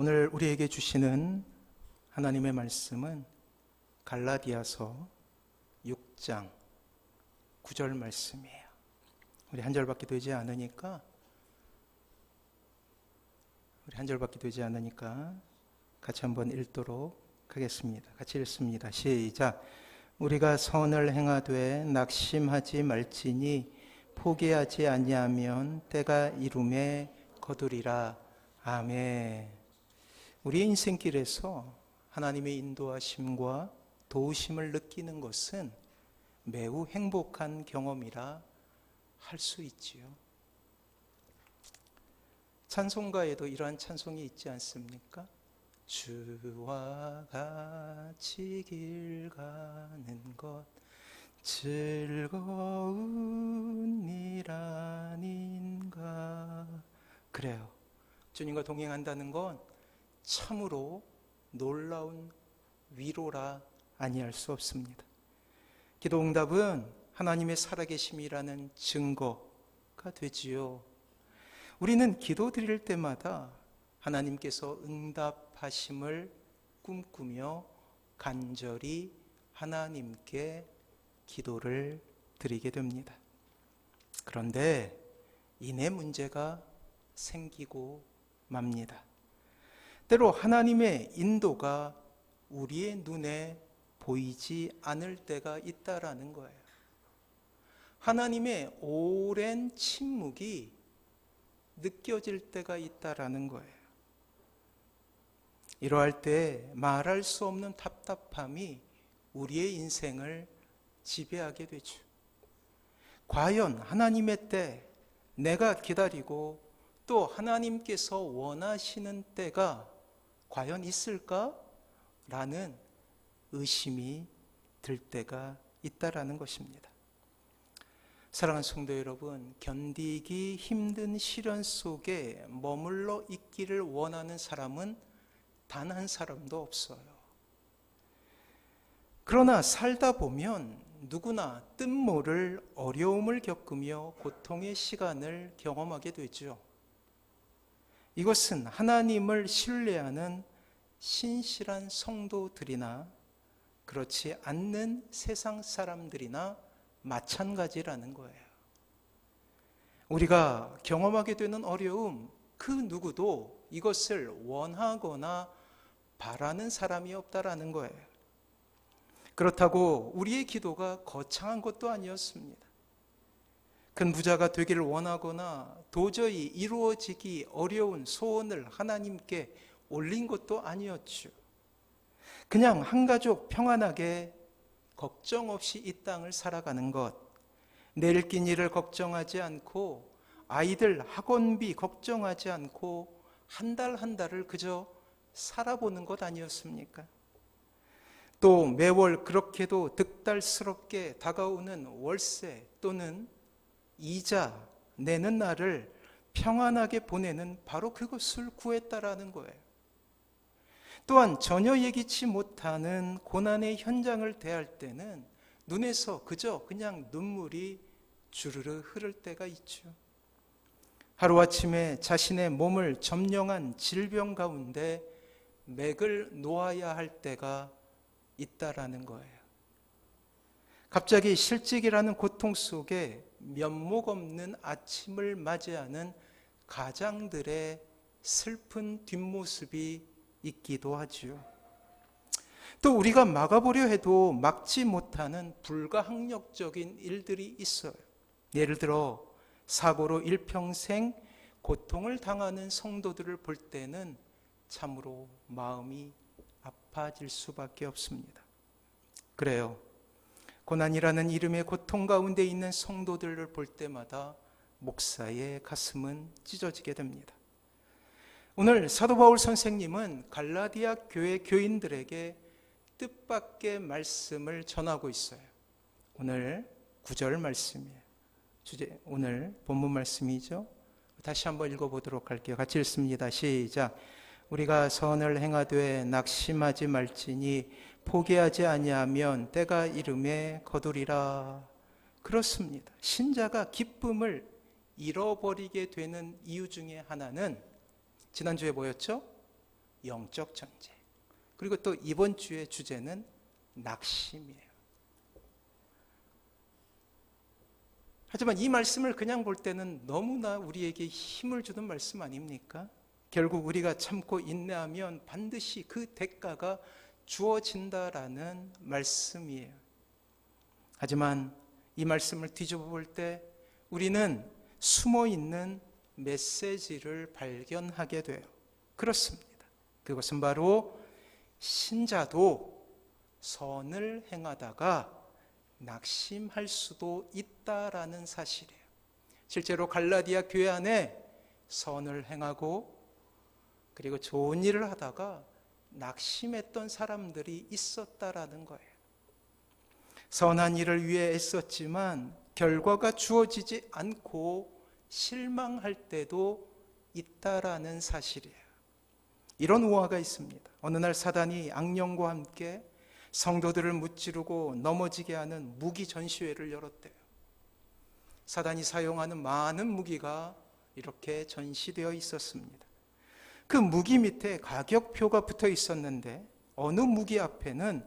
오늘 우리에게 주시는 하나님의 말씀은 갈라디아서 6장 9절 말씀이에요. 우리 한 절밖에 되지 않으니까 같이 한번 읽도록 하겠습니다. 같이 읽습니다. 시작. 우리가 선을 행하되 낙심하지 말지니 포기하지 아니하면 때가 이름에 거두리라. 아멘. 우리의 인생길에서 하나님의 인도하심과 도우심을 느끼는 것은 매우 행복한 경험이라 할 수 있지요. 찬송가에도 이러한 찬송이 있지 않습니까? 주와 같이 길 가는 것 즐거운 일 아닌가. 그래요. 주님과 동행한다는 건 참으로 놀라운 위로라 아니할 수 없습니다. 기도응답은 하나님의 살아계심이라는 증거가 되지요. 우리는 기도 드릴 때마다 하나님께서 응답하심을 꿈꾸며 간절히 하나님께 기도를 드리게 됩니다. 그런데 이내 문제가 생기고 맙니다. 때로 하나님의 인도가 우리의 눈에 보이지 않을 때가 있다라는 거예요. 하나님의 오랜 침묵이 느껴질 때가 있다라는 거예요. 이러할 때 말할 수 없는 답답함이 우리의 인생을 지배하게 되죠. 과연 하나님의 때, 내가 기다리고 또 하나님께서 원하시는 때가 과연 있을까? 라는 의심이 들 때가 있다라는 것입니다. 사랑하는 성도 여러분, 견디기 힘든 시련 속에 머물러 있기를 원하는 사람은 단 한 사람도 없어요. 그러나 살다 보면 누구나 뜻모를 어려움을 겪으며 고통의 시간을 경험하게 되죠. 이것은 하나님을 신뢰하는 신실한 성도들이나 그렇지 않는 세상 사람들이나 마찬가지라는 거예요. 우리가 경험하게 되는 어려움, 그 누구도 이것을 원하거나 바라는 사람이 없다라는 거예요. 그렇다고 우리의 기도가 거창한 것도 아니었습니다. 큰 부자가 되기를 원하거나 도저히 이루어지기 어려운 소원을 하나님께 올린 것도 아니었죠. 그냥 한 가족 평안하게 걱정 없이 이 땅을 살아가는 것, 내일 낀 일을 걱정하지 않고 아이들 학원비 걱정하지 않고 한 달 한 달을 그저 살아보는 것 아니었습니까? 또 매월 그렇게도 득달스럽게 다가오는 월세 또는 이자 내는 날을 평안하게 보내는 바로 그것을 구했다라는 거예요. 또한 전혀 예기치 못하는 고난의 현장을 대할 때는 눈에서 그저 그냥 눈물이 주르르 흐를 때가 있죠. 하루아침에 자신의 몸을 점령한 질병 가운데 맥을 놓아야 할 때가 있다라는 거예요. 갑자기 실직이라는 고통 속에 면목 없는 아침을 맞이하는 가장들의 슬픈 뒷모습이 있기도 하죠. 또 우리가 막아보려 해도 막지 못하는 불가항력적인 일들이 있어요. 예를 들어 사고로 일평생 고통을 당하는 성도들을 볼 때는 참으로 마음이 아파질 수밖에 없습니다. 그래요. 고난이라는 이름의 고통 가운데 있는 성도들을 볼 때마다 목사의 가슴은 찢어지게 됩니다. 오늘 사도 바울 선생님은 갈라디아 교회 교인들에게 뜻밖의 말씀을 전하고 있어요. 오늘 9절 말씀이에요. 오늘 본문 말씀이죠. 다시 한번 읽어보도록 할게요. 같이 읽습니다. 시작. 우리가 선을 행하되 낙심하지 말지니 포기하지 아니하면 때가 이름에 거두리라. 그렇습니다. 신자가 기쁨을 잃어버리게 되는 이유 중에 하나는 지난주에 뭐였죠? 영적 전쟁. 그리고 또 이번 주의 주제는 낙심이에요. 하지만 이 말씀을 그냥 볼 때는 너무나 우리에게 힘을 주는 말씀 아닙니까? 결국 우리가 참고 인내하면 반드시 그 대가가 주어진다라는 말씀이에요. 하지만 이 말씀을 뒤집어 볼 때 우리는 숨어 있는 메시지를 발견하게 돼요. 그렇습니다. 그것은 바로 신자도 선을 행하다가 낙심할 수도 있다라는 사실이에요. 실제로 갈라디아 교회 안에 선을 행하고 그리고 좋은 일을 하다가 낙심했던 사람들이 있었다라는 거예요. 선한 일을 위해 애썼지만 결과가 주어지지 않고 실망할 때도 있다라는 사실이에요. 이런 우화가 있습니다. 어느 날 사단이 악령과 함께 성도들을 무찌르고 넘어지게 하는 무기 전시회를 열었대요. 사단이 사용하는 많은 무기가 이렇게 전시되어 있었습니다. 그 무기 밑에 가격표가 붙어 있었는데 어느 무기 앞에는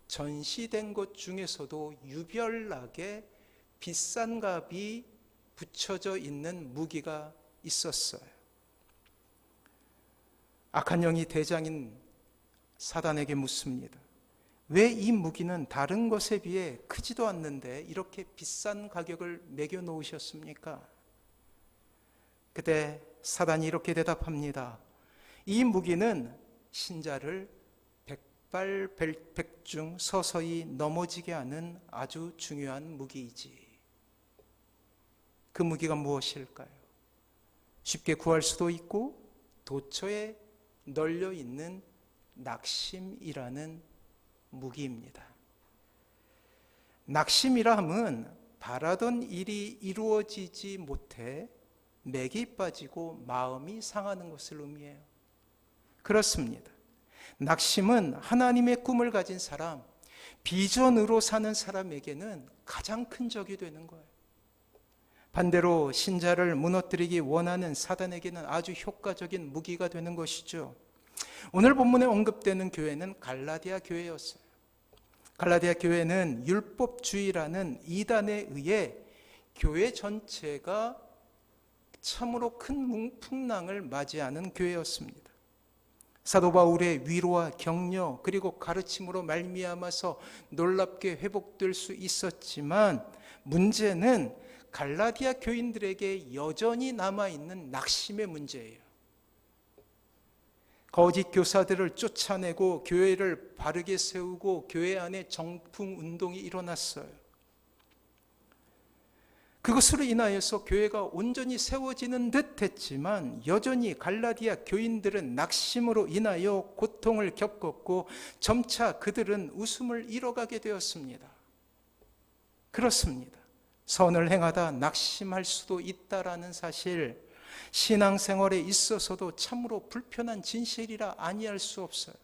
전시된 것 중에서도 유별나게 비싼 값이 붙여져 있는 무기가 있었어요. 악한 영이 대장인 사단에게 묻습니다. 왜 이 무기는 다른 것에 비해 크지도 않는데 이렇게 비싼 가격을 매겨 놓으셨습니까? 그때 사단이 이렇게 대답합니다. 이 무기는 신자를 백발백중 서서히 넘어지게 하는 아주 중요한 무기이지. 그 무기가 무엇일까요? 쉽게 구할 수도 있고 도처에 널려 있는 낙심이라는 무기입니다. 낙심이라 함은 바라던 일이 이루어지지 못해 맥이 빠지고 마음이 상하는 것을 의미해요. 그렇습니다. 낙심은 하나님의 꿈을 가진 사람, 비전으로 사는 사람에게는 가장 큰 적이 되는 거예요. 반대로 신자를 무너뜨리기 원하는 사단에게는 아주 효과적인 무기가 되는 것이죠. 오늘 본문에 언급되는 교회는 갈라디아 교회였어요. 갈라디아 교회는 율법주의라는 이단에 의해 교회 전체가 참으로 큰 풍랑을 맞이하는 교회였습니다. 사도 바울의 위로와 격려 그리고 가르침으로 말미암아서 놀랍게 회복될 수 있었지만 문제는 갈라디아 교인들에게 여전히 남아있는 낙심의 문제예요. 거짓 교사들을 쫓아내고 교회를 바르게 세우고 교회 안에 정풍 운동이 일어났어요. 그것으로 인하여서 교회가 온전히 세워지는 듯 했지만 여전히 갈라디아 교인들은 낙심으로 인하여 고통을 겪었고 점차 그들은 웃음을 잃어가게 되었습니다. 그렇습니다. 선을 행하다 낙심할 수도 있다라는 사실, 신앙생활에 있어서도 참으로 불편한 진실이라 아니할 수 없어요.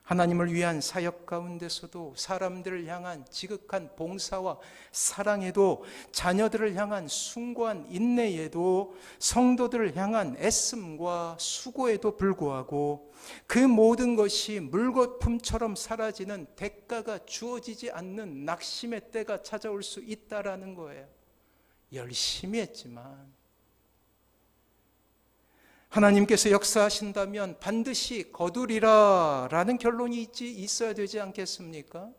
하나님을 위한 사역 가운데서도 사람들을 향한 지극한 봉사와 사랑에도 자녀들을 향한 숭고한 인내에도 성도들을 향한 애씀과 수고에도 불구하고 그 모든 것이 물거품처럼 사라지는 대가가 주어지지 않는 낙심의 때가 찾아올 수 있다라는 거예요. 열심히 했지만 하나님께서 역사하신다면 반드시 거두리라 라는 결론이 있어야 되지 않겠습니까?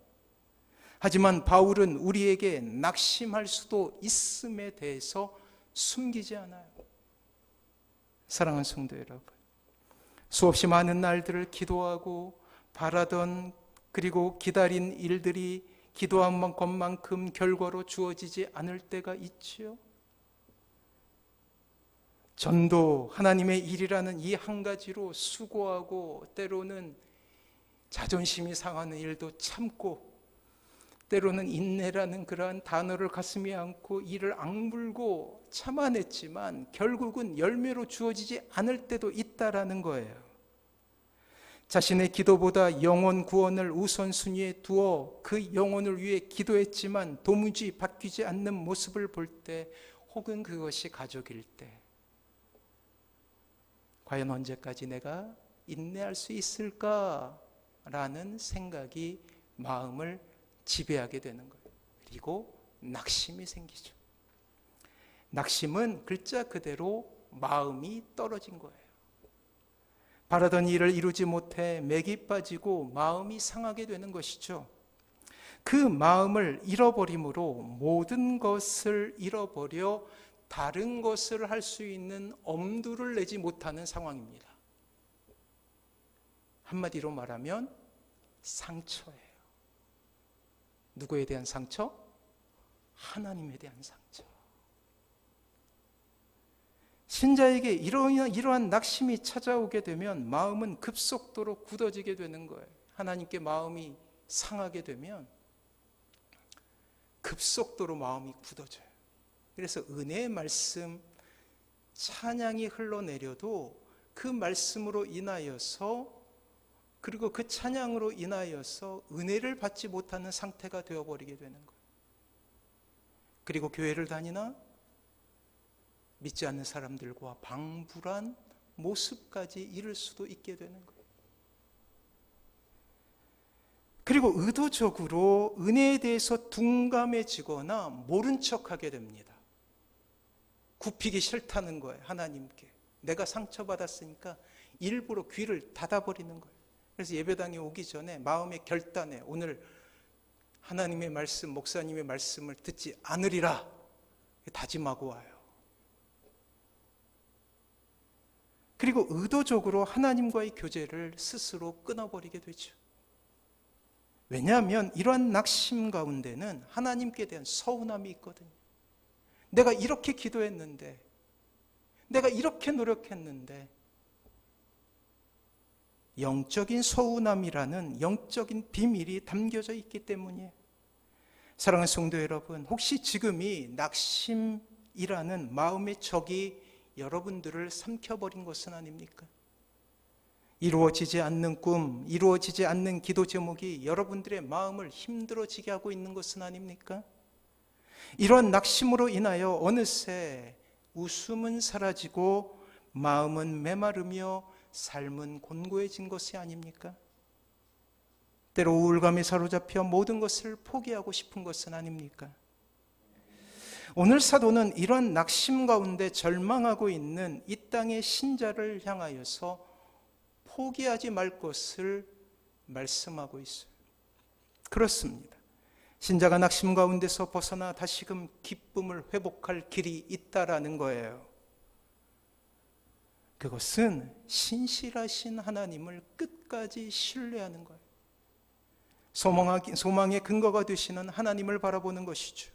하지만 바울은 우리에게 낙심할 수도 있음에 대해서 숨기지 않아요. 사랑하는 성도 여러분, 수없이 많은 날들을 기도하고 바라던 그리고 기다린 일들이 기도한 것만큼 결과로 주어지지 않을 때가 있지요. 전도 하나님의 일이라는 이 한 가지로 수고하고 때로는 자존심이 상하는 일도 참고 때로는 인내라는 그러한 단어를 가슴에 안고 이를 악물고 참아냈지만 결국은 열매로 주어지지 않을 때도 있다라는 거예요. 자신의 기도보다 영혼 구원을 우선순위에 두어 그 영혼을 위해 기도했지만 도무지 바뀌지 않는 모습을 볼 때, 혹은 그것이 가족일 때, 과연 언제까지 내가 인내할 수 있을까라는 생각이 마음을 지배하게 되는 거예요. 그리고 낙심이 생기죠. 낙심은 글자 그대로 마음이 떨어진 거예요. 바라던 일을 이루지 못해 맥이 빠지고 마음이 상하게 되는 것이죠. 그 마음을 잃어버림으로 모든 것을 잃어버려 다른 것을 할 수 있는 엄두를 내지 못하는 상황입니다. 한마디로 말하면 상처예요. 누구에 대한 상처? 하나님에 대한 상처. 신자에게 이러한 낙심이 찾아오게 되면 마음은 급속도로 굳어지게 되는 거예요. 하나님께 마음이 상하게 되면 급속도로 마음이 굳어져요. 그래서 은혜의 말씀, 찬양이 흘러내려도 그 말씀으로 인하여서, 그리고 그 찬양으로 인하여서 은혜를 받지 못하는 상태가 되어버리게 되는 거예요. 그리고 교회를 다니나 믿지 않는 사람들과 방불한 모습까지 이룰 수도 있게 되는 거예요. 그리고 의도적으로 은혜에 대해서 둔감해지거나 모른 척하게 됩니다. 굽히기 싫다는 거예요. 하나님께 내가 상처받았으니까 일부러 귀를 닫아버리는 거예요. 그래서 예배당에 오기 전에 마음의 결단에 오늘 하나님의 말씀, 목사님의 말씀을 듣지 않으리라 다짐하고 와요. 그리고 의도적으로 하나님과의 교제를 스스로 끊어버리게 되죠. 왜냐하면 이러한 낙심 가운데는 하나님께 대한 서운함이 있거든요. 내가 이렇게 기도했는데, 내가 이렇게 노력했는데, 영적인 서운함이라는 영적인 비밀이 담겨져 있기 때문이에요. 사랑하는 성도 여러분, 혹시 지금이 낙심이라는 마음의 적이 여러분들을 삼켜버린 것은 아닙니까? 이루어지지 않는 꿈, 이루어지지 않는 기도 제목이 여러분들의 마음을 힘들어지게 하고 있는 것은 아닙니까? 이러한 낙심으로 인하여 어느새 웃음은 사라지고 마음은 메마르며 삶은 곤고해진 것이 아닙니까? 때로 우울감에 사로잡혀 모든 것을 포기하고 싶은 것은 아닙니까? 오늘 사도는 이런 낙심 가운데 절망하고 있는 이 땅의 신자를 향하여서 포기하지 말 것을 말씀하고 있어요. 그렇습니다. 신자가 낙심 가운데서 벗어나 다시금 기쁨을 회복할 길이 있다라는 거예요. 그것은 신실하신 하나님을 끝까지 신뢰하는 거예요. 소망의 근거가 되시는 하나님을 바라보는 것이죠.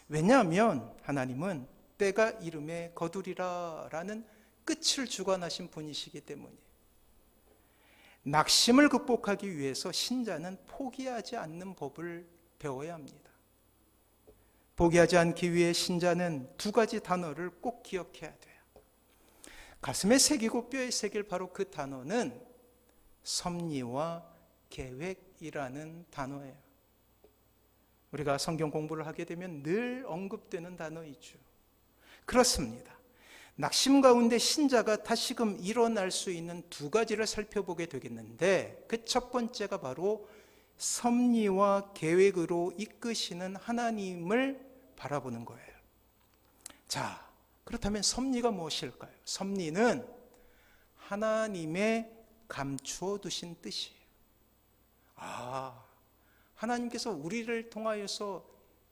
왜냐하면 하나님은 때가 이름에 거두리라 라는 끝을 주관하신 분이시기 때문이에요. 낙심을 극복하기 위해서 신자는 포기하지 않는 법을 배워야 합니다. 포기하지 않기 위해 신자는 두 가지 단어를 꼭 기억해야 돼요. 가슴에 새기고 뼈에 새길 바로 그 단어는 섭리와 계획이라는 단어예요. 우리가 성경 공부를 하게 되면 늘 언급되는 단어이죠. 그렇습니다. 낙심 가운데 신자가 다시금 일어날 수 있는 두 가지를 살펴보게 되겠는데, 그 첫 번째가 바로 섭리와 계획으로 이끄시는 하나님을 바라보는 거예요. 자, 그렇다면 섭리가 무엇일까요? 섭리는 하나님의 감추어 두신 뜻이에요. 하나님께서 우리를 통하여서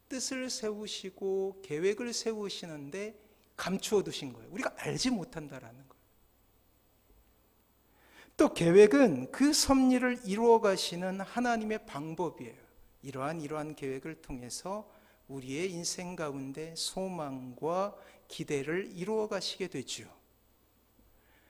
뜻을 세우시고 계획을 세우시는데 감추어 두신 거예요. 우리가 알지 못한다라는 거예요. 또 계획은 그 섭리를 이루어 가시는 하나님의 방법이에요. 이러한 계획을 통해서 우리의 인생 가운데 소망과 기대를 이루어 가시게 되죠.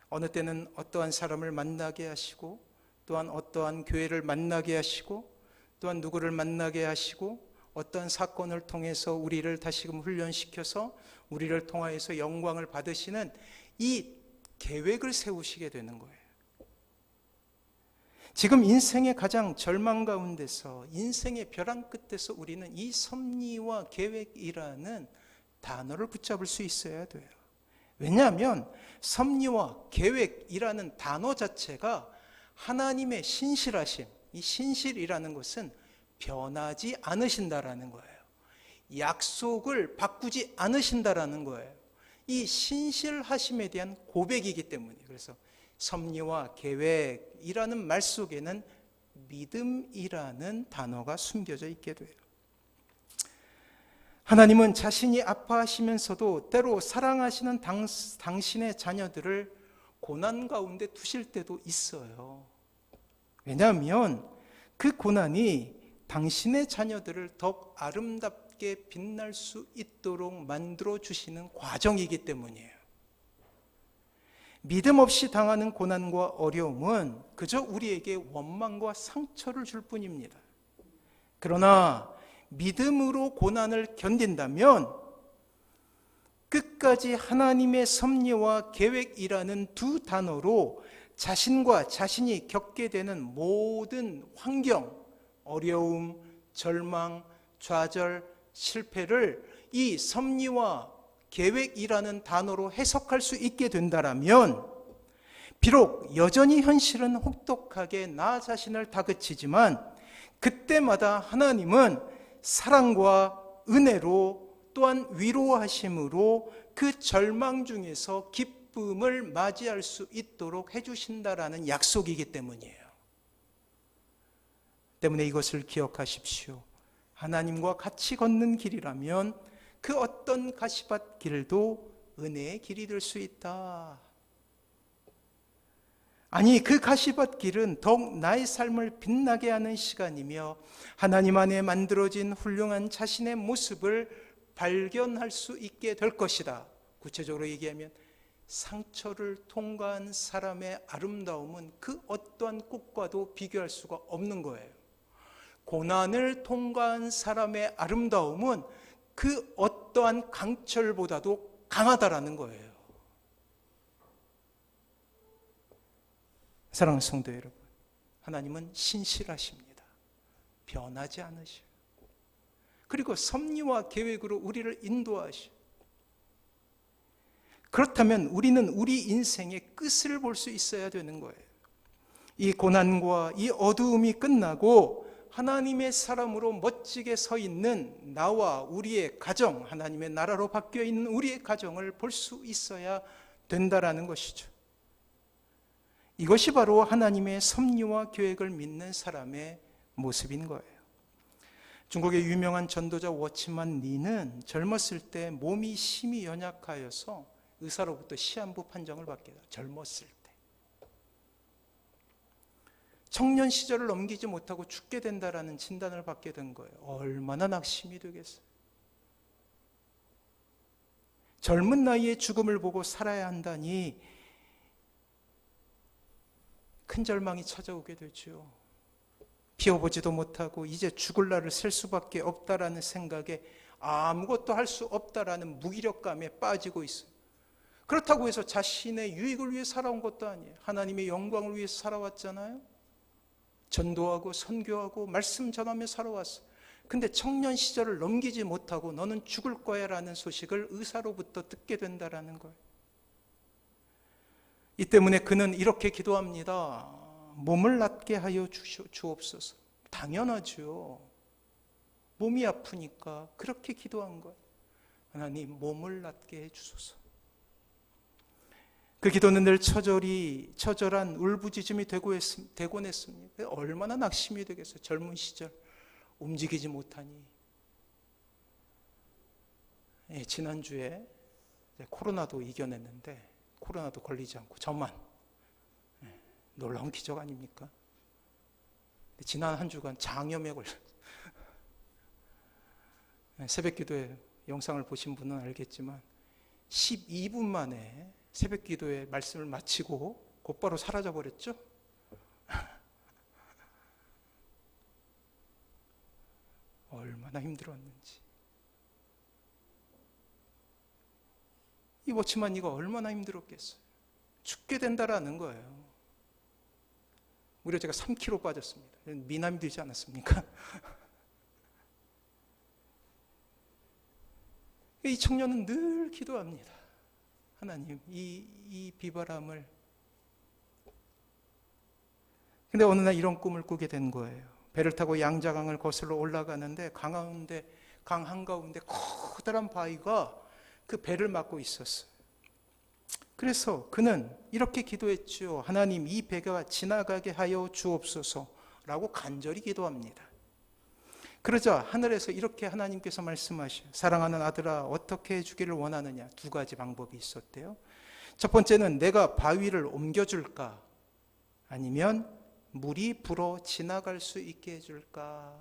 어느 때는 어떠한 사람을 만나게 하시고, 또한 어떠한 교회를 만나게 하시고, 또한 누구를 만나게 하시고, 어떠한 사건을 통해서 우리를 다시금 훈련시켜서 우리를 통하여서 영광을 받으시는 이 계획을 세우시게 되는 거예요. 지금 인생의 가장 절망 가운데서, 인생의 벼랑 끝에서 우리는 이 섭리와 계획이라는 단어를 붙잡을 수 있어야 돼요. 왜냐하면 섭리와 계획이라는 단어 자체가 하나님의 신실하심, 이 신실이라는 것은 변하지 않으신다라는 거예요. 약속을 바꾸지 않으신다라는 거예요. 이 신실하심에 대한 고백이기 때문에, 그래서 섭리와 계획이라는 말 속에는 믿음이라는 단어가 숨겨져 있게 돼요. 하나님은 자신이 아파하시면서도 때로 사랑하시는 당신의 자녀들을 고난 가운데 두실 때도 있어요. 왜냐하면 그 고난이 당신의 자녀들을 더욱 아름답게 빛날 수 있도록 만들어 주시는 과정이기 때문이에요. 믿음 없이 당하는 고난과 어려움은 그저 우리에게 원망과 상처를 줄 뿐입니다. 그러나 믿음으로 고난을 견딘다면 끝까지 하나님의 섭리와 계획이라는 두 단어로 자신과 자신이 겪게 되는 모든 환경, 어려움, 절망, 좌절, 실패를 이 섭리와 계획이라는 단어로 해석할 수 있게 된다면, 비록 여전히 현실은 혹독하게 나 자신을 다그치지만 그때마다 하나님은 사랑과 은혜로 또한 위로하심으로 그 절망 중에서 기쁨을 맞이할 수 있도록 해주신다라는 약속이기 때문이에요. 때문에 이것을 기억하십시오. 하나님과 같이 걷는 길이라면 그 어떤 가시밭 길도 은혜의 길이 될 수 있다. 아니, 그 가시밭 길은 더욱 나의 삶을 빛나게 하는 시간이며 하나님 안에 만들어진 훌륭한 자신의 모습을 발견할 수 있게 될 것이다. 구체적으로 얘기하면 상처를 통과한 사람의 아름다움은 그 어떠한 꽃과도 비교할 수가 없는 거예요. 고난을 통과한 사람의 아름다움은 그 어떠한 강철보다도 강하다라는 거예요. 사랑하는 성도 여러분, 하나님은 신실하십니다. 변하지 않으셔요. 그리고 섭리와 계획으로 우리를 인도하셔요. 그렇다면 우리는 우리 인생의 끝을 볼 수 있어야 되는 거예요. 이 고난과 이 어두움이 끝나고 하나님의 사람으로 멋지게 서 있는 나와 우리의 가정, 하나님의 나라로 바뀌어 있는 우리의 가정을 볼 수 있어야 된다라는 것이죠. 이것이 바로 하나님의 섭리와 계획을 믿는 사람의 모습인 거예요. 중국의 유명한 전도자 워치만 리는 젊었을 때 몸이 심히 연약하여서 의사로부터 시한부 판정을 받게 돼요. 젊었을 때. 청년 시절을 넘기지 못하고 죽게 된다라는 진단을 받게 된 거예요. 얼마나 낙심이 되겠어요. 젊은 나이에 죽음을 보고 살아야 한다니 큰 절망이 찾아오게 되죠. 피워보지도 못하고 이제 죽을 날을 셀 수밖에 없다라는 생각에 아무것도 할 수 없다라는 무기력감에 빠지고 있어요. 그렇다고 해서 자신의 유익을 위해 살아온 것도 아니에요. 하나님의 영광을 위해서 살아왔잖아요. 전도하고 선교하고 말씀 전하며 살아왔어요. 근데 청년 시절을 넘기지 못하고 너는 죽을 거야 라는 소식을 의사로부터 듣게 된다라는 거예요. 이 때문에 그는 이렇게 기도합니다. 몸을 낫게 하여 주옵소서. 당연하죠. 몸이 아프니까 그렇게 기도한 거예요. 하나님, 몸을 낫게 해 주소서. 그 기도는 늘 처절한 울부짖음이 되곤 했습니다. 얼마나 낙심이 되겠어요. 젊은 시절 움직이지 못하니. 지난주에 코로나도 이겨냈는데 코로나도 걸리지 않고 저만. 놀라운 기적 아닙니까? 지난 한 주간 장염에 걸렸어요. 새벽 기도에 영상을 보신 분은 알겠지만 12분 만에 새벽 기도의 말씀을 마치고 곧바로 사라져 버렸죠? 얼마나 힘들었는지. 이 워치만이가 얼마나 힘들었겠어요. 죽게 된다라는 거예요. 무려 제가 3kg 빠졌습니다. 미남이 되지 않았습니까? 이 청년은 늘 기도합니다. 하나님, 이 비바람을. 근데 어느 날 이런 꿈을 꾸게 된 거예요. 배를 타고 양자강을 거슬러 올라가는데 강 한가운데 커다란 바위가 그 배를 막고 있었어요. 그래서 그는 이렇게 기도했죠. 하나님, 이 배가 지나가게 하여 주옵소서라고 간절히 기도합니다. 그러자 하늘에서 이렇게 하나님께서 말씀하셔요. 사랑하는 아들아, 어떻게 해주기를 원하느냐. 두 가지 방법이 있었대요. 첫 번째는 내가 바위를 옮겨줄까? 아니면 물이 불어 지나갈 수 있게 해줄까?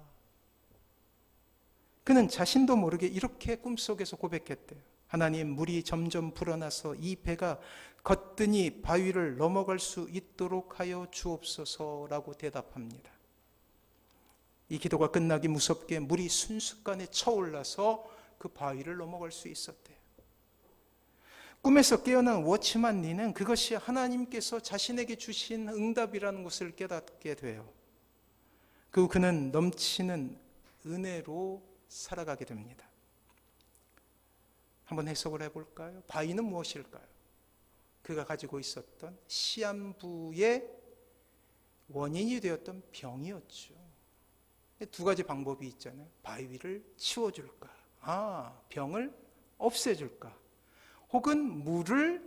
그는 자신도 모르게 이렇게 꿈속에서 고백했대요. 하나님, 물이 점점 불어나서 이 배가 거뜬히 바위를 넘어갈 수 있도록 하여 주옵소서라고 대답합니다. 이 기도가 끝나기 무섭게 물이 순식간에 차올라서 그 바위를 넘어갈 수 있었대요. 꿈에서 깨어난 워치만 리는 그것이 하나님께서 자신에게 주신 응답이라는 것을 깨닫게 돼요. 그리고 그는 넘치는 은혜로 살아가게 됩니다. 한번 해석을 해볼까요? 바위는 무엇일까요? 그가 가지고 있었던 시한부의 원인이 되었던 병이었죠. 두 가지 방법이 있잖아요. 바위를 치워줄까? 병을 없애줄까? 혹은 물을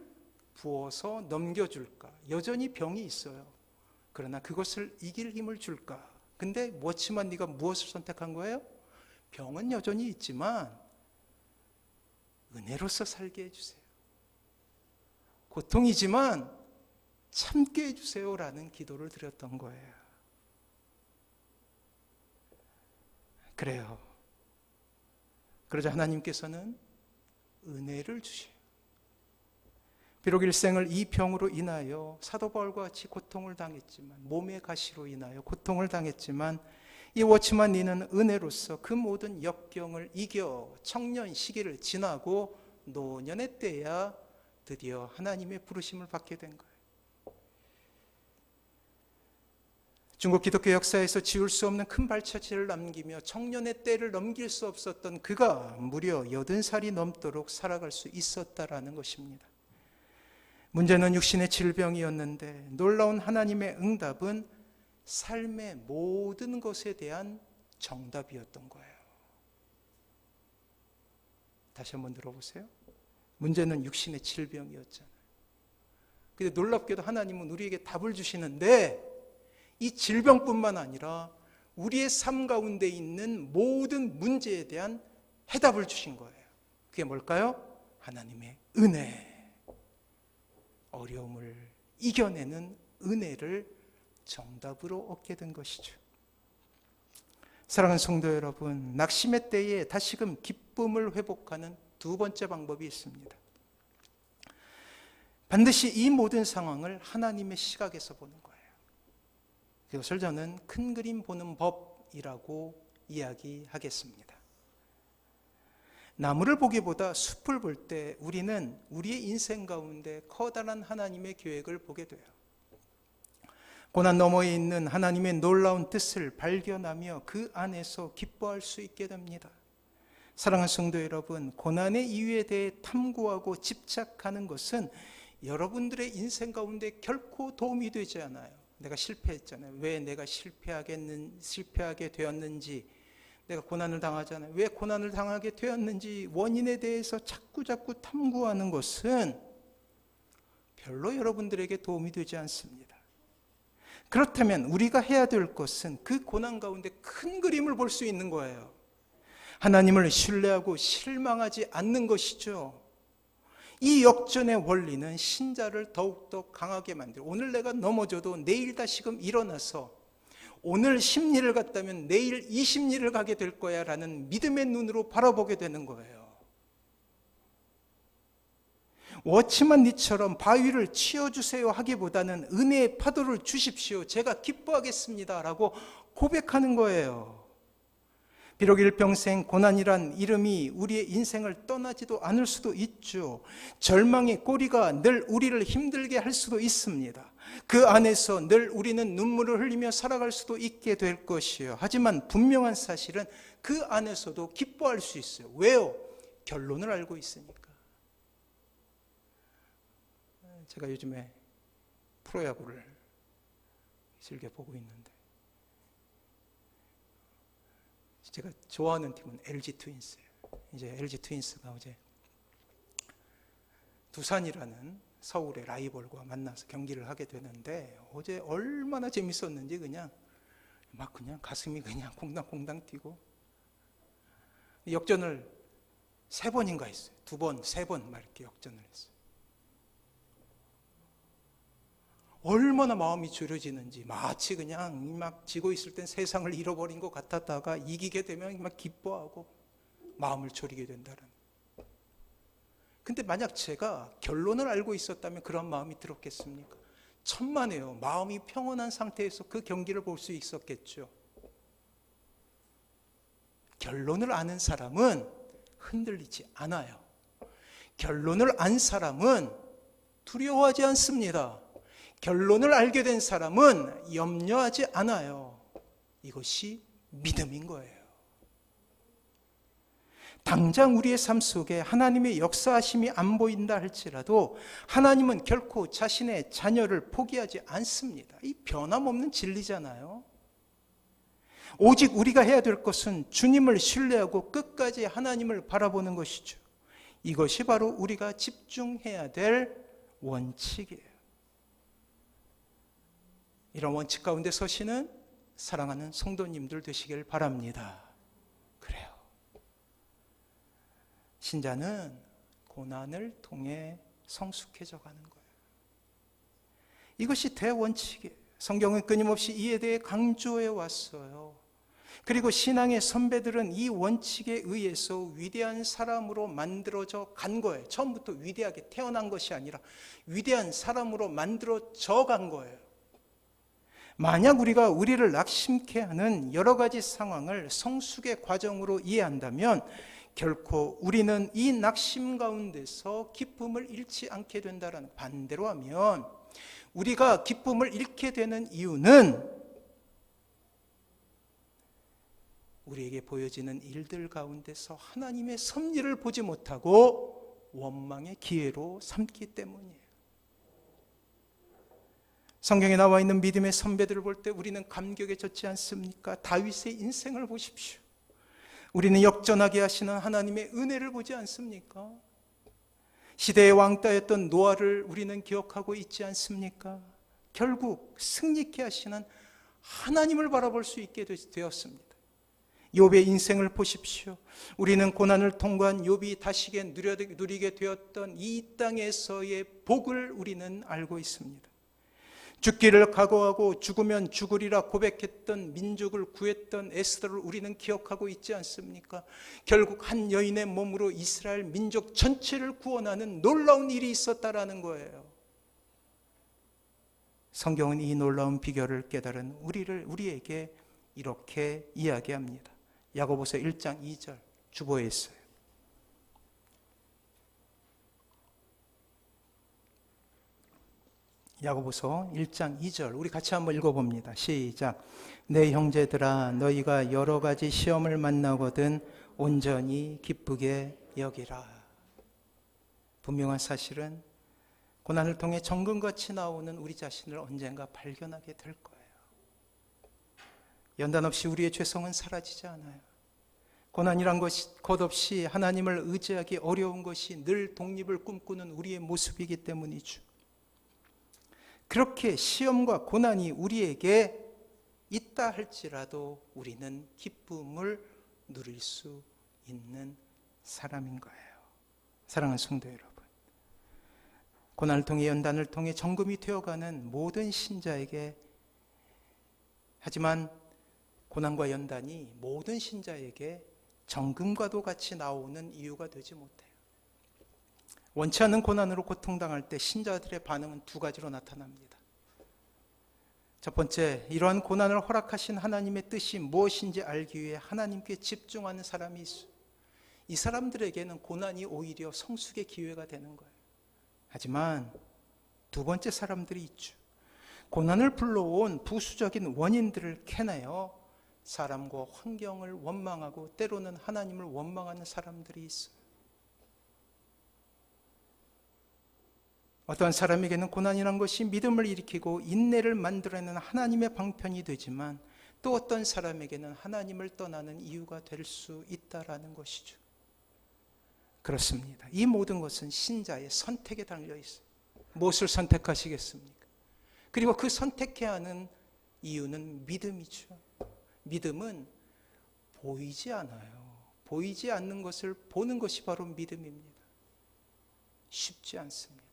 부어서 넘겨줄까? 여전히 병이 있어요. 그러나 그것을 이길 힘을 줄까? 근데 워치만 네가 무엇을 선택한 거예요? 병은 여전히 있지만 은혜로서 살게 해주세요. 고통이지만 참게 해주세요라는 기도를 드렸던 거예요. 그래요. 그러자 하나님께서는 은혜를 주셔요. 비록 일생을 이 병으로 인하여 사도 바울과 같이 고통을 당했지만, 몸의 가시로 인하여 고통을 당했지만, 이 워치만 리는 은혜로서 그 모든 역경을 이겨 청년 시기를 지나고 노년의 때야 드디어 하나님의 부르심을 받게 된 거예요. 중국 기독교 역사에서 지울 수 없는 큰 발자취를 남기며 청년의 때를 넘길 수 없었던 그가 무려 80살이 넘도록 살아갈 수 있었다라는 것입니다. 문제는 육신의 질병이었는데 놀라운 하나님의 응답은 삶의 모든 것에 대한 정답이었던 거예요. 다시 한번 들어보세요. 문제는 육신의 질병이었잖아요. 근데 놀랍게도 하나님은 우리에게 답을 주시는데 이 질병뿐만 아니라 우리의 삶 가운데 있는 모든 문제에 대한 해답을 주신 거예요. 그게 뭘까요? 하나님의 은혜. 어려움을 이겨내는 은혜를 정답으로 얻게 된 것이죠. 사랑하는 성도 여러분, 낙심의 때에 다시금 기쁨을 회복하는 두 번째 방법이 있습니다. 반드시 이 모든 상황을 하나님의 시각에서 보는 거예요. 그것을 저는 큰 그림 보는 법이라고 이야기하겠습니다. 나무를 보기보다 숲을 볼 때 우리는 우리의 인생 가운데 커다란 하나님의 계획을 보게 돼요. 고난 너머에 있는 하나님의 놀라운 뜻을 발견하며 그 안에서 기뻐할 수 있게 됩니다. 사랑하는 성도 여러분, 고난의 이유에 대해 탐구하고 집착하는 것은 여러분들의 인생 가운데 결코 도움이 되지 않아요. 내가 실패했잖아요. 왜 내가 실패하게 되었는지, 내가 고난을 당하잖아요. 왜 고난을 당하게 되었는지 원인에 대해서 자꾸 탐구하는 것은 별로 여러분들에게 도움이 되지 않습니다. 그렇다면 우리가 해야 될 것은 그 고난 가운데 큰 그림을 볼 수 있는 거예요. 하나님을 신뢰하고 실망하지 않는 것이죠. 이 역전의 원리는 신자를 더욱더 강하게 만들고, 오늘 내가 넘어져도 내일 다시금 일어나서 오늘 10리를 갔다면 내일 20리를 가게 될 거야 라는 믿음의 눈으로 바라보게 되는 거예요. 워치만 리처럼 바위를 치워주세요 하기보다는 은혜의 파도를 주십시오, 제가 기뻐하겠습니다 라고 고백하는 거예요. 비록 일평생 고난이란 이름이 우리의 인생을 떠나지도 않을 수도 있죠. 절망의 꼬리가 늘 우리를 힘들게 할 수도 있습니다. 그 안에서 늘 우리는 눈물을 흘리며 살아갈 수도 있게 될 것이에요. 하지만 분명한 사실은 그 안에서도 기뻐할 수 있어요. 왜요? 결론을 알고 있으니까. 제가 요즘에 프로야구를 즐겨 보고 있는데 제가 좋아하는 팀은 LG 트윈스예요. 이제 LG 트윈스가 어제 두산이라는 서울의 라이벌과 만나서 경기를 하게 되는데 어제 얼마나 재밌었는지 그냥 가슴이 그냥 콩당콩당 뛰고 역전을 3번인가 했어요. 2번, 3번 막 이렇게 역전을 했어요. 얼마나 마음이 졸여지는지 마치 그냥 막 지고 있을 땐 세상을 잃어버린 것 같았다가 이기게 되면 막 기뻐하고 마음을 졸이게 된다는. 근데 만약 제가 결론을 알고 있었다면 그런 마음이 들었겠습니까? 천만에요. 마음이 평온한 상태에서 그 경기를 볼 수 있었겠죠. 결론을 아는 사람은 흔들리지 않아요. 결론을 안 사람은 두려워하지 않습니다. 결론을 알게 된 사람은 염려하지 않아요. 이것이 믿음인 거예요. 당장 우리의 삶 속에 하나님의 역사하심이 안 보인다 할지라도 하나님은 결코 자신의 자녀를 포기하지 않습니다. 이 변함없는 진리잖아요. 오직 우리가 해야 될 것은 주님을 신뢰하고 끝까지 하나님을 바라보는 것이죠. 이것이 바로 우리가 집중해야 될 원칙이에요. 이런 원칙 가운데 서시는 사랑하는 성도님들 되시길 바랍니다. 그래요. 신자는 고난을 통해 성숙해져 가는 거예요. 이것이 대원칙이에요. 성경은 끊임없이 이에 대해 강조해 왔어요. 그리고 신앙의 선배들은 이 원칙에 의해서 위대한 사람으로 만들어져 간 거예요. 처음부터 위대하게 태어난 것이 아니라 위대한 사람으로 만들어져 간 거예요. 만약 우리가 우리를 낙심케 하는 여러 가지 상황을 성숙의 과정으로 이해한다면 결코 우리는 이 낙심 가운데서 기쁨을 잃지 않게 된다는. 반대로 하면 우리가 기쁨을 잃게 되는 이유는 우리에게 보여지는 일들 가운데서 하나님의 섭리를 보지 못하고 원망의 기회로 삼기 때문이에요. 성경에 나와 있는 믿음의 선배들을 볼 때 우리는 감격에 젖지 않습니까? 다윗의 인생을 보십시오. 우리는 역전하게 하시는 하나님의 은혜를 보지 않습니까? 시대의 왕따였던 노아를 우리는 기억하고 있지 않습니까? 결국 승리케 하시는 하나님을 바라볼 수 있게 되었습니다. 욥의 인생을 보십시오. 우리는 고난을 통과한 욥이 다시게 누리게 되었던 이 땅에서의 복을 우리는 알고 있습니다. 죽기를 각오하고 죽으면 죽으리라 고백했던 민족을 구했던 에스더를 우리는 기억하고 있지 않습니까? 결국 한 여인의 몸으로 이스라엘 민족 전체를 구원하는 놀라운 일이 있었다라는 거예요. 성경은 이 놀라운 비결을 깨달은 우리에게 이렇게 이야기합니다. 야고보서 1장 2절 주보에 있어요. 야고보서 1장 2절 우리 같이 한번 읽어봅니다. 시작. 내 형제들아 너희가 여러 가지 시험을 만나거든 온전히 기쁘게 여기라. 분명한 사실은 고난을 통해 정금같이 나오는 우리 자신을 언젠가 발견하게 될 거예요. 연단 없이 우리의 죄성은 사라지지 않아요. 고난이란 것이 겉없이 하나님을 의지하기 어려운 것이 늘 독립을 꿈꾸는 우리의 모습이기 때문이죠. 그렇게 시험과 고난이 우리에게 있다 할지라도 우리는 기쁨을 누릴 수 있는 사람인 거예요. 사랑하는 성도 여러분, 고난을 통해 연단을 통해 정금이 되어가는 모든 신자에게, 하지만 고난과 연단이 모든 신자에게 정금과도 같이 나오는 이유가 되지 못해요. 원치 않는 고난으로 고통당할 때 신자들의 반응은 두 가지로 나타납니다. 첫 번째, 이러한 고난을 허락하신 하나님의 뜻이 무엇인지 알기 위해 하나님께 집중하는 사람이 있어요. 이 사람들에게는 고난이 오히려 성숙의 기회가 되는 거예요. 하지만 두 번째 사람들이 있죠. 고난을 불러온 부수적인 원인들을 캐내어 사람과 환경을 원망하고 때로는 하나님을 원망하는 사람들이 있어요. 어떠한 사람에게는 고난이란 것이 믿음을 일으키고 인내를 만들어내는 하나님의 방편이 되지만 또 어떤 사람에게는 하나님을 떠나는 이유가 될 수 있다라는 것이죠. 그렇습니다. 이 모든 것은 신자의 선택에 달려 있어요. 무엇을 선택하시겠습니까? 그리고 그 선택해야 하는 이유는 믿음이죠. 믿음은 보이지 않아요. 보이지 않는 것을 보는 것이 바로 믿음입니다. 쉽지 않습니다.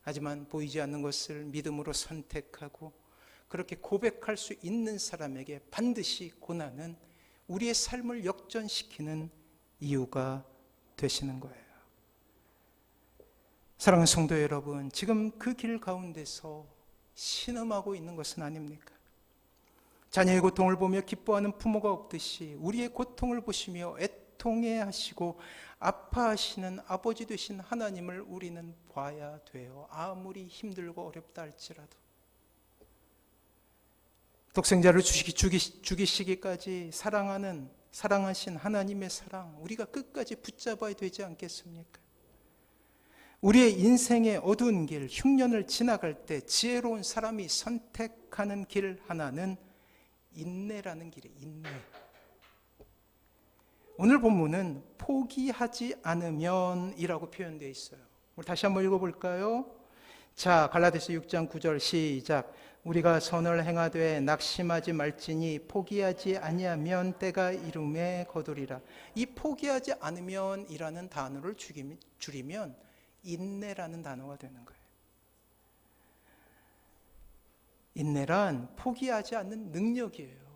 하지만 보이지 않는 것을 믿음으로 선택하고 그렇게 고백할 수 있는 사람에게 반드시 고난은 우리의 삶을 역전시키는 이유가 되시는 거예요. 사랑하는 성도 여러분, 지금 그 길 가운데서 신음하고 있는 것은 아닙니까? 자녀의 고통을 보며 기뻐하는 부모가 없듯이 우리의 고통을 보시며 애통해 하시고 아파하시는 아버지 되신 하나님을 우리는 봐야 돼요. 아무리 힘들고 어렵다 할지라도. 독생자를 죽이시기까지 사랑하신 하나님의 사랑, 우리가 끝까지 붙잡아야 되지 않겠습니까? 우리의 인생의 어두운 길, 흉년을 지나갈 때 지혜로운 사람이 선택하는 길 하나는 인내라는 길이에요. 인내. 오늘 본문은 포기하지 않으면 이라고 표현되어 있어요. 우리 다시 한번 읽어볼까요? 자, 갈라디아서 6장 9절 시작. 우리가 선을 행하되 낙심하지 말지니 포기하지 아니하면 때가 이름에 거두리라. 이 포기하지 않으면 이라는 단어를 줄이면 인내라는 단어가 되는 거예요. 인내란 포기하지 않는 능력이에요.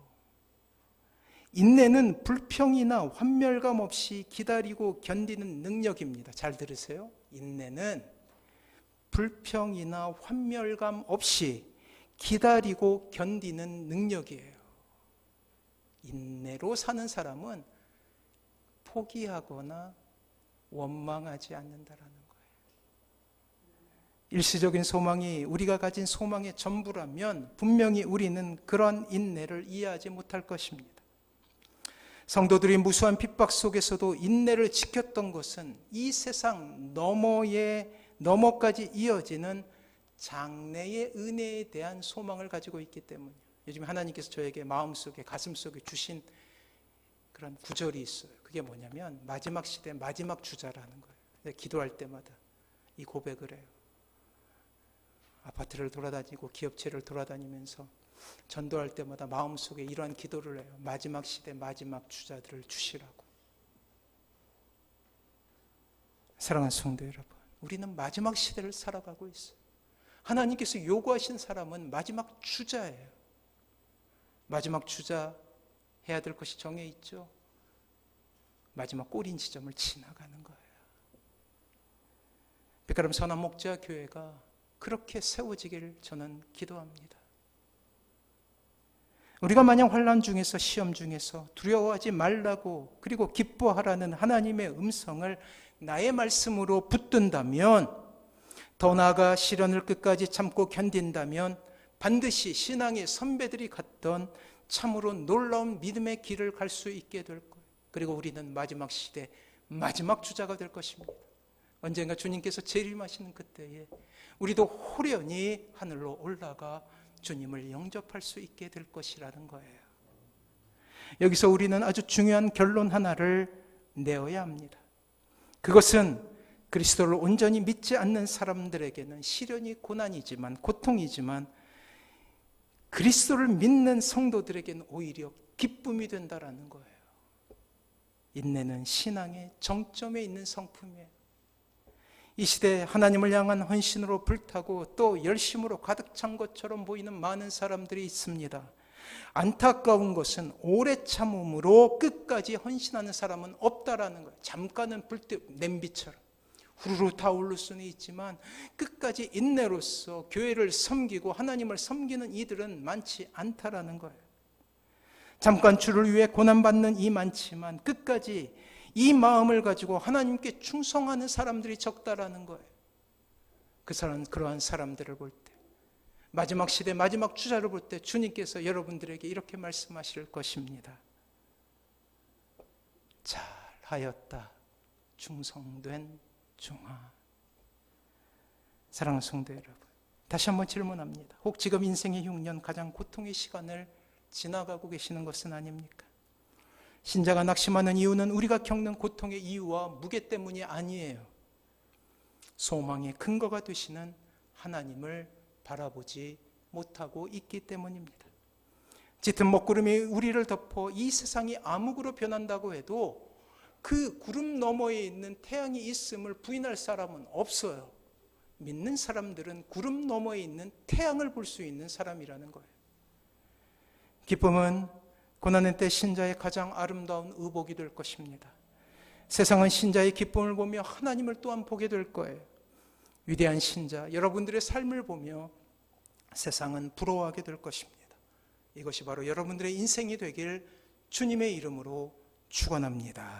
인내는 불평이나 환멸감 없이 기다리고 견디는 능력입니다. 잘 들으세요. 인내는 불평이나 환멸감 없이 기다리고 견디는 능력이에요. 인내로 사는 사람은 포기하거나 원망하지 않는다라는 거예요. 일시적인 소망이 우리가 가진 소망의 전부라면 분명히 우리는 그런 인내를 이해하지 못할 것입니다. 성도들이 무수한 핍박 속에서도 인내를 지켰던 것은 이 세상 너머까지 이어지는 장래의 은혜에 대한 소망을 가지고 있기 때문이에요. 요즘 하나님께서 저에게 마음속에 가슴속에 주신 그런 구절이 있어요. 그게 뭐냐면 마지막 시대 마지막 주자라는 거예요. 기도할 때마다 이 고백을 해요. 아파트를 돌아다니고 기업체를 돌아다니면서 전도할 때마다 마음속에 이러한 기도를 해요. 마지막 시대 마지막 주자들을 주시라고. 사랑하는 성도 여러분, 우리는 마지막 시대를 살아가고 있어요. 하나님께서 요구하신 사람은 마지막 주자예요. 마지막 주자 해야 될 것이 정해 있죠. 마지막 꼬린 지점을 지나가는 거예요. 빛가람 선한목자교회가 그렇게 세워지기를 저는 기도합니다. 우리가 만약 환난 중에서 시험 중에서 두려워하지 말라고 그리고 기뻐하라는 하나님의 음성을 나의 말씀으로 붙든다면, 더 나아가 시련을 끝까지 참고 견딘다면 반드시 신앙의 선배들이 갔던 참으로 놀라운 믿음의 길을 갈 수 있게 될 거예요. 그리고 우리는 마지막 시대 마지막 주자가 될 것입니다. 언젠가 주님께서 재림하시는 그때에 우리도 호련히 하늘로 올라가 주님을 영접할 수 있게 될 것이라는 거예요. 여기서 우리는 아주 중요한 결론 하나를 내어야 합니다. 그것은 그리스도를 온전히 믿지 않는 사람들에게는 시련이 고난이지만, 고통이지만 그리스도를 믿는 성도들에게는 오히려 기쁨이 된다라는 거예요. 인내는 신앙의 정점에 있는 성품이에요. 이 시대에 하나님을 향한 헌신으로 불타고 또 열심으로 가득 찬 것처럼 보이는 많은 사람들이 있습니다. 안타까운 것은 오래 참음으로 끝까지 헌신하는 사람은 없다라는 거예요. 잠깐은 불때 냄비처럼 후루루 타오를 수는 있지만 끝까지 인내로서 교회를 섬기고 하나님을 섬기는 이들은 많지 않다라는 거예요. 잠깐 주를 위해 고난받는 이 많지만 끝까지 이 마음을 가지고 하나님께 충성하는 사람들이 적다라는 거예요. 그러한 사람들을 볼 때, 마지막 시대 마지막 주자를 볼 때 주님께서 여러분들에게 이렇게 말씀하실 것입니다. 잘하였다, 충성된 종아. 사랑하는 성도 여러분, 다시 한번 질문합니다. 혹 지금 인생의 흉년, 가장 고통의 시간을 지나가고 계시는 것은 아닙니까? 신자가 낙심하는 이유는 우리가 겪는 고통의 이유와 무게 때문이 아니에요. 소망의 근거가 되시는 하나님을 바라보지 못하고 있기 때문입니다. 짙은 먹구름이 우리를 덮어 이 세상이 암흑으로 변한다고 해도 그 구름 너머에 있는 태양이 있음을 부인할 사람은 없어요. 믿는 사람들은 구름 너머에 있는 태양을 볼 수 있는 사람이라는 거예요. 기쁨은 고난의 때 신자의 가장 아름다운 의복이 될 것입니다. 세상은 신자의 기쁨을 보며 하나님을 또한 보게 될 거예요. 위대한 신자, 여러분들의 삶을 보며 세상은 부러워하게 될 것입니다. 이것이 바로 여러분들의 인생이 되길 주님의 이름으로 축원합니다.